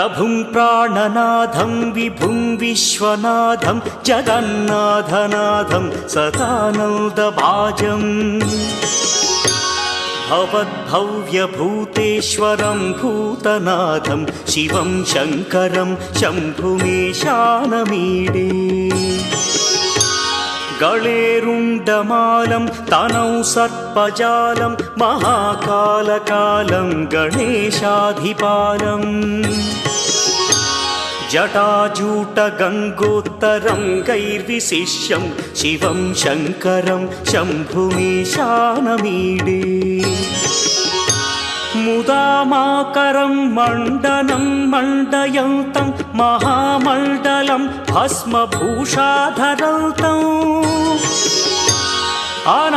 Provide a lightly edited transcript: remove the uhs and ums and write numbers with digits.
प्रभुं प्राणनाथं विभुं विश्वनाथं जगन्नाथनाथं सदानन्दभाजम् भवद्भव्यभूतेश्वरं भूतनाथं शिवं शङ्करं शम्भुमीशानमीडे गळेरुण्डमालं तनौ सर्पजालं महाकालकालं गणेशाधिपालम् जटाजूटगङ्गोत्तरं गैर्विशिष्यं शिवं शङ्करं शम्भुमीशानमीडे मुदामाकरं मण्डनं मण्डयन्तं महामण्डलं भस्मभूषाधरन्तम्